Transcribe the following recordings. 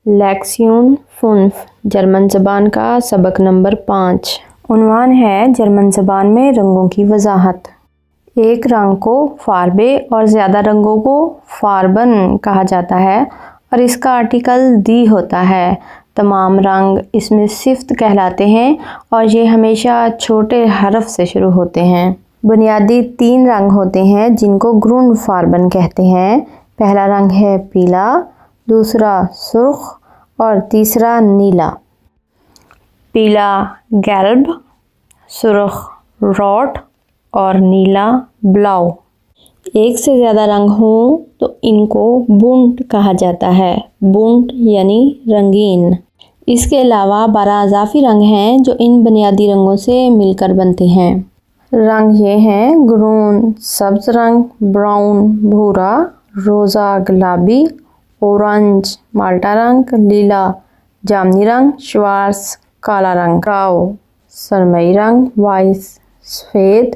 لیکسیون 5 German زبان کا سبق نمبر 5۔ عنوان ہے جرمن زبان میں رنگوں کی وضاحت۔ ایک رنگ کو فاربے اور زیادہ رنگوں کو فاربن کہا جاتا ہے اور اس کا آرٹیکل دی ہوتا ہے۔ تمام رنگ اس میں صفت کہلاتے ہیں اور یہ ہمیشہ چھوٹے حرف سے شروع ہوتے ہیں۔ بنیادی 3 رنگ ہوتے ہیں جن کو گرونڈ فاربن کہتے ہیں۔ پہلا رنگ ہے پیلا، دوسرا سرخ اور تیسرا نیلا۔ پیلا گیلب، سرخ روٹ اور نیلا بلاؤ۔ ایک سے زیادہ رنگ ہوں تو ان کو بونٹ کہا جاتا ہے۔ بونٹ یعنی رنگین۔ اس کے علاوہ 12 اضافی رنگ ہیں جو ان بنیادی رنگوں سے مل کر بنتے ہیں۔ رنگ یہ ہیں گرون سبز رنگ، براؤن بھورا، روزا گلابی، اورنج مالٹا رنگ، لیلا جامنی رنگ، شوارز کالا رنگ، گراؤ سرمئی رنگ، وائس سفید،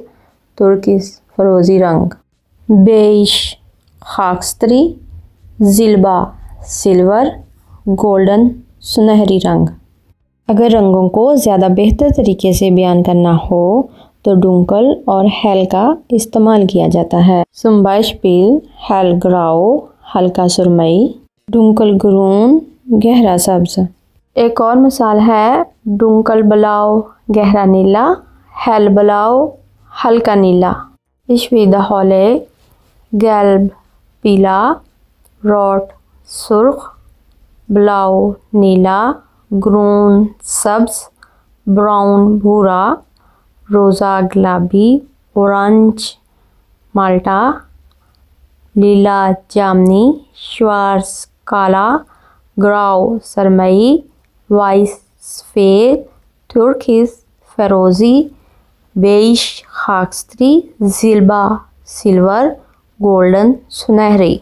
ترکش فیروزی رنگ، بیج خاکستری، زیلبا سلور، گولڈن سنہری رنگ۔ اگر رنگوں کو زیادہ بہتر طریقے سے بیان کرنا ہو تو ڈونکل اور ہیل کا استعمال کیا جاتا ہے۔ zum Beispiel ہیل گراؤ ہلکا سرمئی، ڈونکل گرون گہرا سبز۔ ایک اور مثال ہے ڈونکل بلاؤ گہرا نیلا، ہیل بلاؤ ہلکا نیلا۔ Ich wiederhole gelb پیلا، روٹ سرخ، بلاؤ نیلا، گرون سبز، براؤن بھورا، روزا گلابی، اورنج مالٹا، لیلا جامنی، شوارز کالا، گراؤ سرمئی، وائس سفید، ترکش فیروزی، بیج خاکستری، زیلبا سلور، گولڈن سنہری۔